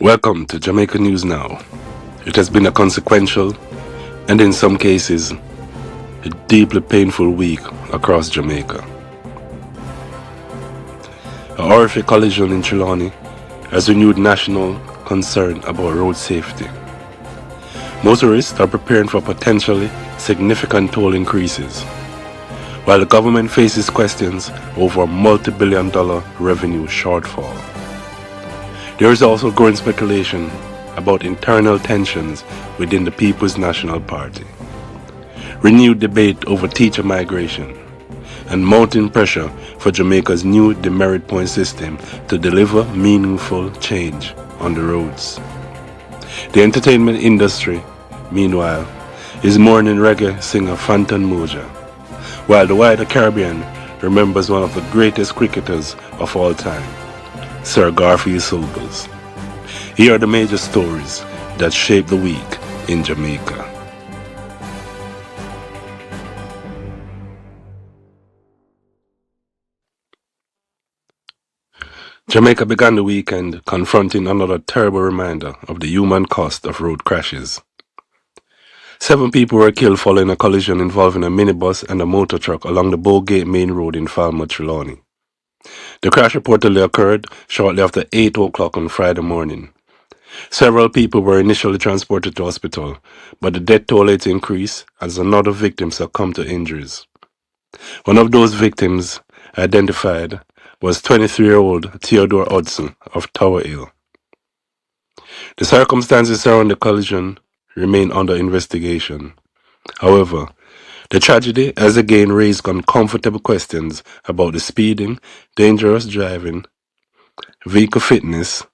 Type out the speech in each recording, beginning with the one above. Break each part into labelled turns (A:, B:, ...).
A: Welcome to Jamaica News Now. It has been a consequential and in some cases a deeply painful week across Jamaica. A horrific collision in Trelawny has renewed national concern about road safety. Motorists are preparing for potentially significant toll increases, while the government faces questions over a multi-billion-dollar revenue shortfall. There is also growing speculation about internal tensions within the People's National Party, renewed debate over teacher migration, and mounting pressure for Jamaica's new demerit-point system to deliver meaningful change on the roads. The entertainment industry, meanwhile, is mourning reggae singer Fantan Mojah, while the wider Caribbean remembers one of the greatest cricketers of all time, Sir Garfield Sobers. Here are the major stories that shaped the week in Jamaica. Jamaica began the weekend confronting another terrible reminder of the human cost of road crashes. 7 people were killed following a collision involving a minibus and a motor truck along the Bowgate Main Road in Falmouth, Trelawny. The crash reportedly occurred shortly after 8 o'clock on Friday morning. Several people were initially transported to hospital, but the death toll later increased as another victim succumbed to injuries. One of those victims, identified, was 23-year-old Theodore Hudson of Tower Hill. The circumstances surrounding the collision remain under investigation. However, the tragedy has again raised uncomfortable questions about the speeding, dangerous driving, vehicle fitness,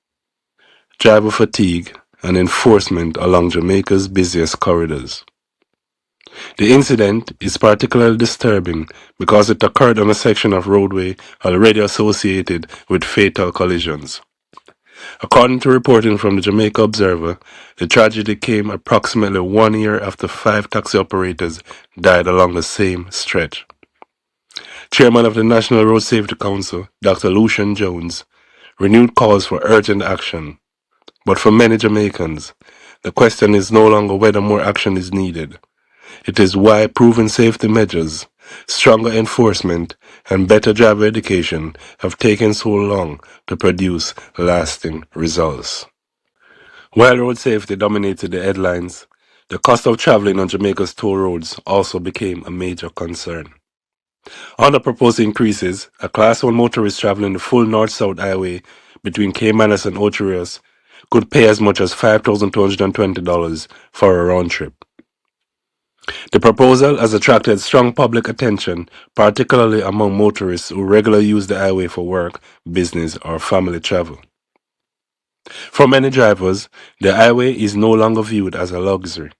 A: driver fatigue, and enforcement along Jamaica's busiest corridors. The incident is particularly disturbing because it occurred on a section of roadway already associated with fatal collisions. According to reporting from the Jamaica Observer, the tragedy came approximately 1 year after 5 taxi operators died along the same stretch. Chairman of the National Road Safety Council, Dr. Lucian Jones, renewed calls for urgent action. But for many Jamaicans, the question is no longer whether more action is needed. It is why proven safety measures, stronger enforcement, and better driver education have taken so long to produce lasting results. While road safety dominated the headlines, the cost of traveling on Jamaica's toll roads also became a major concern. Under proposed increases, a Class 1 motorist traveling the full North-South Highway between Caymanas and Ocho Rios could pay as much as $5,220 for a round trip. The proposal has attracted strong public attention, particularly among motorists who regularly use the highway for work, business, or family travel. For many drivers, the highway is no longer viewed as a luxury.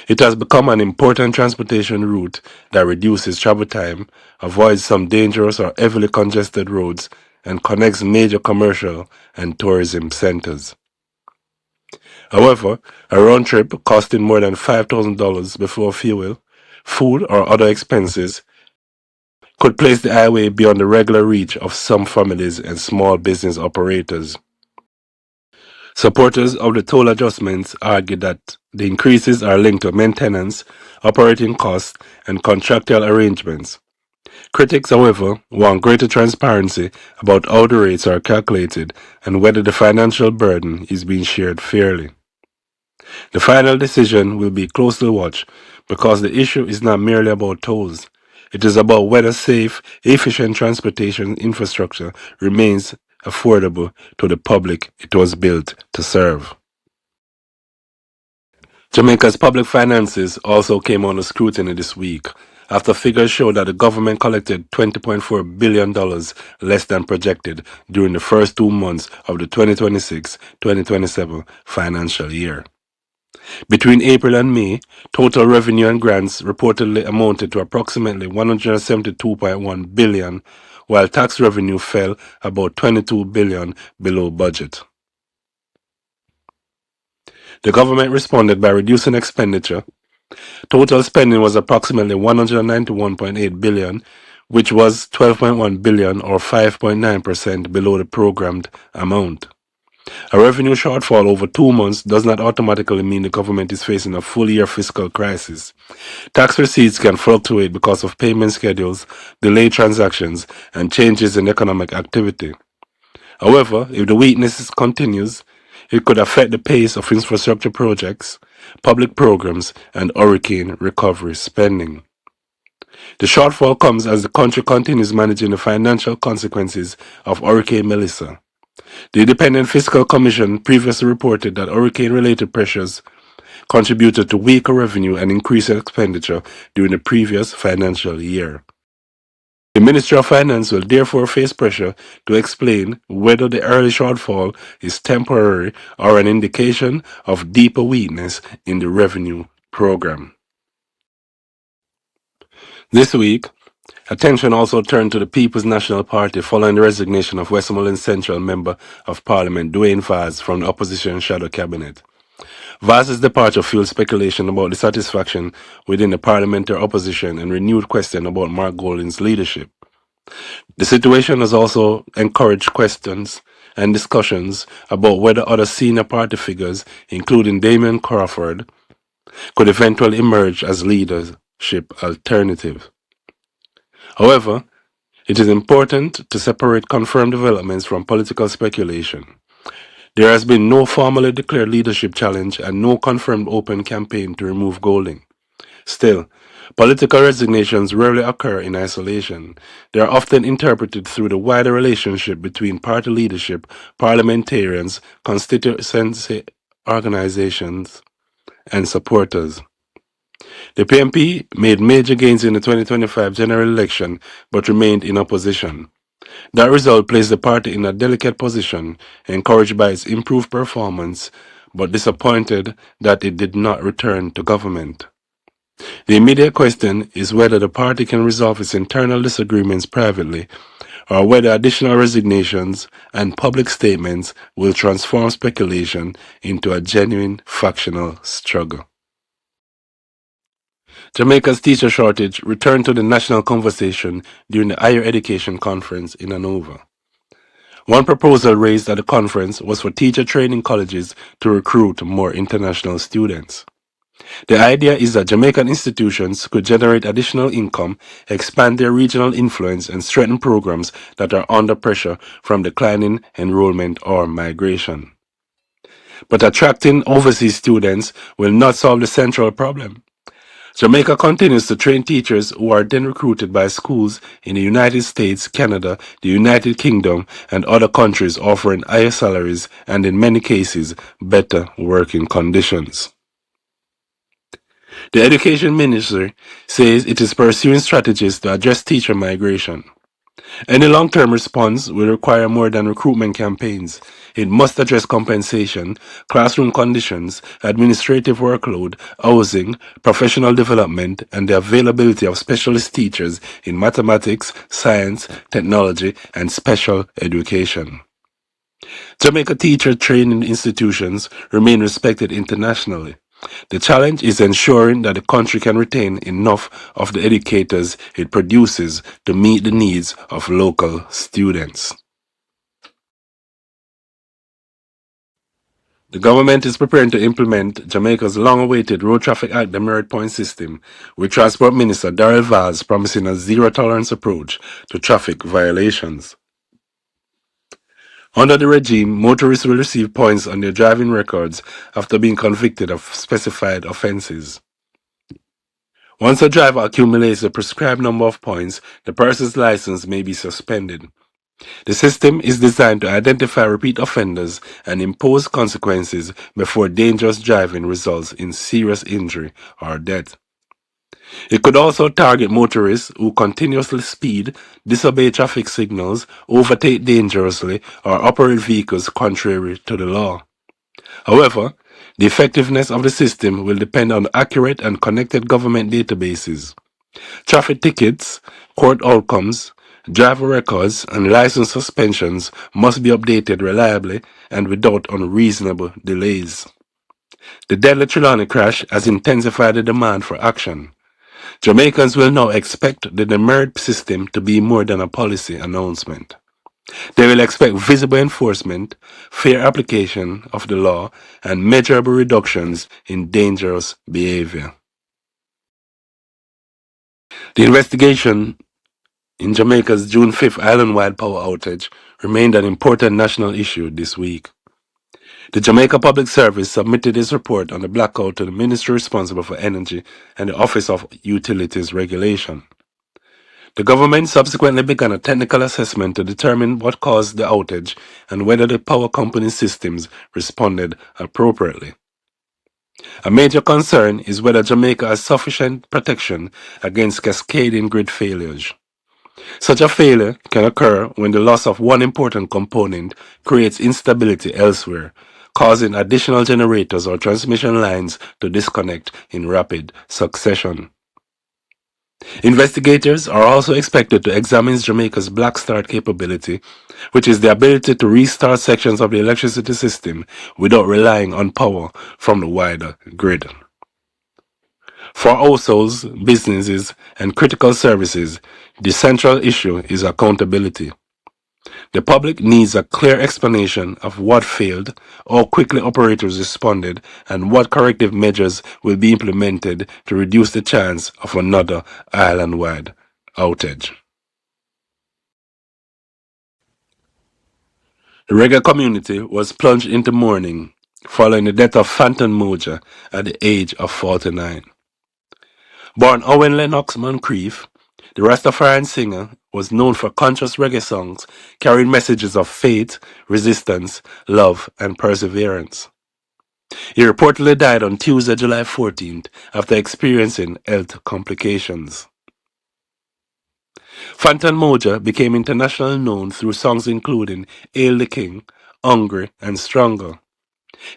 A: It has become an important transportation route that reduces travel time, avoids some dangerous or heavily congested roads, and connects major commercial and tourism centers. However, a round trip costing more than $5,000 before fuel, food, or other expenses could place the highway beyond the regular reach of some families and small business operators. Supporters of the toll adjustments argue that the increases are linked to maintenance, operating costs, and contractual arrangements. Critics, however, want greater transparency about how the rates are calculated and whether the financial burden is being shared fairly. The final decision will be closely watched because the issue is not merely about tolls. It is about whether safe, efficient transportation infrastructure remains affordable to the public it was built to serve. Jamaica's public finances also came under scrutiny this week after figures show that the government collected $20.4 billion less than projected during the first 2 months of the 2026-2027 financial year. Between April and May, total revenue and grants reportedly amounted to approximately $172.1 billion, while tax revenue fell about $22 billion below budget. The government responded by reducing expenditure. Total spending was approximately $191.8 billion, which was $12.1 billion or 5.9% below the programmed amount. A revenue shortfall over 2 months does not automatically mean the government is facing a full year fiscal crisis. Tax receipts can fluctuate because of payment schedules, delayed transactions, and changes in economic activity. However, if the weakness continues, it could affect the pace of infrastructure projects, public programs, and hurricane recovery spending. The shortfall comes as the country continues managing the financial consequences of Hurricane Melissa. The Independent Fiscal Commission previously reported that hurricane-related pressures contributed to weaker revenue and increased expenditure during the previous financial year. The Ministry of Finance will therefore face pressure to explain whether the early shortfall is temporary or an indication of deeper weakness in the revenue program. This week, attention also turned to the People's National Party following the resignation of Westmoreland Central Member of Parliament Dwayne Vaz from the opposition shadow cabinet. Vaz's departure fueled speculation about dissatisfaction within the parliamentary opposition and renewed question about Mark Golding's leadership. The situation has also encouraged questions and discussions about whether other senior party figures, including Damien Crawford, could eventually emerge as leadership alternative. However, it is important to separate confirmed developments from political speculation. There has been no formally declared leadership challenge and no confirmed open campaign to remove Golding. Still, political resignations rarely occur in isolation. They are often interpreted through the wider relationship between party leadership, parliamentarians, constituency organizations, and supporters. The PMP made major gains in the 2025 general election but remained in opposition. That result placed the party in a delicate position, encouraged by its improved performance, but disappointed that it did not return to government. The immediate question is whether the party can resolve its internal disagreements privately, or whether additional resignations and public statements will transform speculation into a genuine factional struggle. Jamaica's teacher shortage returned to the national conversation during the Higher Education Conference in Hanover. One proposal raised at the conference was for teacher training colleges to recruit more international students. The idea is that Jamaican institutions could generate additional income, expand their regional influence, and strengthen programs that are under pressure from declining enrollment or migration. But attracting overseas students will not solve the central problem. Jamaica continues to train teachers who are then recruited by schools in the United States, Canada, the United Kingdom, and other countries offering higher salaries and, in many cases, better working conditions. The Education Ministry says it is pursuing strategies to address teacher migration. Any long-term response will require more than recruitment campaigns. It must address compensation, classroom conditions, administrative workload, housing, professional development, and the availability of specialist teachers in mathematics, science, technology, and special education. Jamaica teacher training institutions remain respected internationally. The challenge is ensuring that the country can retain enough of the educators it produces to meet the needs of local students. The government is preparing to implement Jamaica's long-awaited Road Traffic Act demerit-point system, with Transport Minister Darrell Vaz promising a zero-tolerance approach to traffic violations. Under the regime, motorists will receive points on their driving records after being convicted of specified offences. Once a driver accumulates the prescribed number of points, the person's license may be suspended. The system is designed to identify repeat offenders and impose consequences before dangerous driving results in serious injury or death. It could also target motorists who continuously speed, disobey traffic signals, overtake dangerously, or operate vehicles contrary to the law. However, the effectiveness of the system will depend on accurate and connected government databases. Traffic tickets, court outcomes, driver records, and license suspensions must be updated reliably and without unreasonable delays. The deadly Trelawny crash has intensified the demand for action. Jamaicans will now expect the demerit system to be more than a policy announcement. They will expect visible enforcement, fair application of the law, and measurable reductions in dangerous behavior. The investigation in Jamaica's June 5th island-wide power outage remained an important national issue this week. The Jamaica Public Service submitted its report on the blackout to the ministry responsible for energy and the Office of Utilities Regulation. The government subsequently began a technical assessment to determine what caused the outage and whether the power company's systems responded appropriately. A major concern is whether Jamaica has sufficient protection against cascading grid failures. Such a failure can occur when the loss of one important component creates instability elsewhere, causing additional generators or transmission lines to disconnect in rapid succession. Investigators are also expected to examine Jamaica's black start capability, which is the ability to restart sections of the electricity system without relying on power from the wider grid. For households, businesses, and critical services, the central issue is accountability. The public needs a clear explanation of what failed, how quickly operators responded, and what corrective measures will be implemented to reduce the chance of another island-wide outage. The reggae community was plunged into mourning following the death of Fantan Mojah at the age of 49. Born Owen Lennox Moncrief, the Rastafarian singer was known for conscious reggae songs carrying messages of faith, resistance, love, and perseverance. He reportedly died on Tuesday, July 14th, after experiencing health complications. Fantan Mojah became internationally known through songs including Hail the King, Hungry, and Stronger.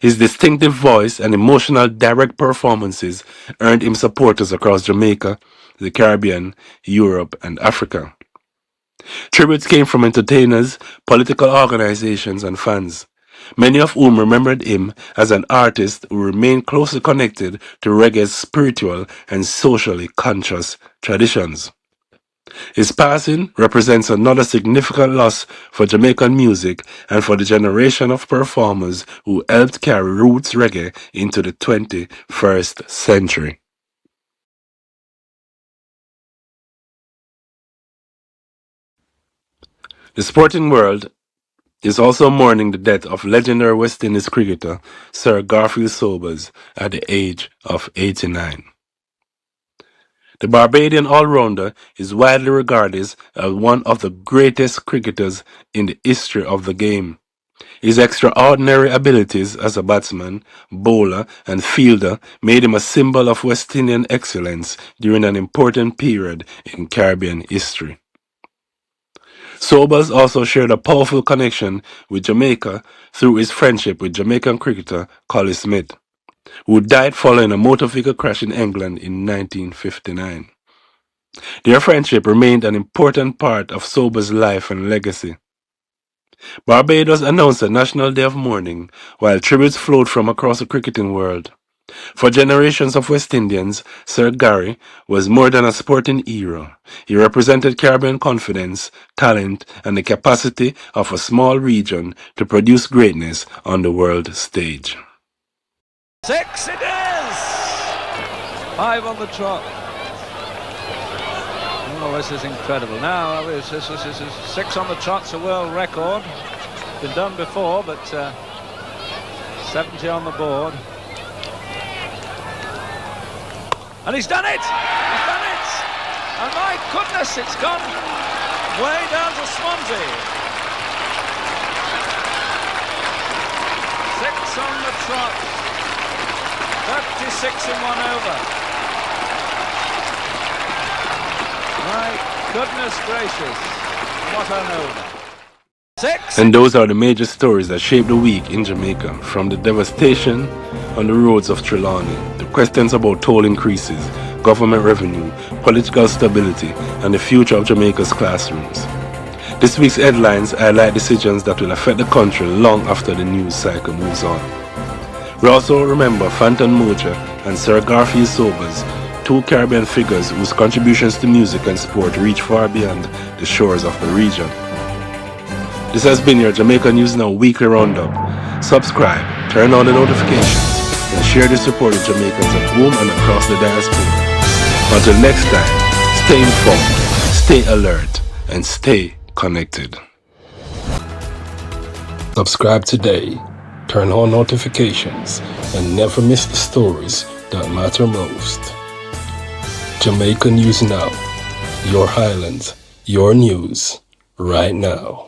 A: His distinctive voice and emotional direct performances earned him supporters across Jamaica, the Caribbean, Europe, and Africa. Tributes came from entertainers, political organizations, and fans, many of whom remembered him as an artist who remained closely connected to reggae's spiritual and socially conscious traditions. His passing represents another significant loss for Jamaican music and for the generation of performers who helped carry roots reggae into the 21st century. The sporting world is also mourning the death of legendary West Indies cricketer Sir Garfield Sobers at the age of 89. The Barbadian all-rounder is widely regarded as one of the greatest cricketers in the history of the game. His extraordinary abilities as a batsman, bowler, and fielder made him a symbol of West Indian excellence during an important period in Caribbean history. Sobers also shared a powerful connection with Jamaica through his friendship with Jamaican cricketer Collie Smith, who died following a motor vehicle crash in England in 1959. Their friendship remained an important part of Sobers' life and legacy. Barbados announced a national day of mourning, while tributes flowed from across the cricketing world. For generations of West Indians, Sir Gary was more than a sporting hero. He represented Caribbean confidence, talent, and the capacity of a small region to produce greatness on the world stage.
B: 6 it is! 5 on the trot. Oh, this is incredible. Now, this is 6 on the trot's a world record. Been done before, but 70 on the board. And he's done it! He's done it! And my goodness, it's gone way down to Swansea. 6 on the trot. 36 in 1 over. My goodness gracious, what an over. 6.
A: And those are the major stories that shaped the week in Jamaica, from the devastation on the roads of Trelawny to questions about toll increases, government revenue, political stability, and the future of Jamaica's classrooms. This week's headlines highlight decisions that will affect the country long after the news cycle moves on. We also remember Fantan Mojah and Sir Garfield Sobers, two Caribbean figures whose contributions to music and sport reach far beyond the shores of the region. This has been your Jamaica News Now weekly roundup. Subscribe, turn on the notifications, and share this report with Jamaicans at home and across the diaspora. Until next time, stay informed, stay alert, and stay connected. Subscribe today, turn on notifications, and never miss the stories that matter most. Jamaica News Now, your Highlands, your news, right now.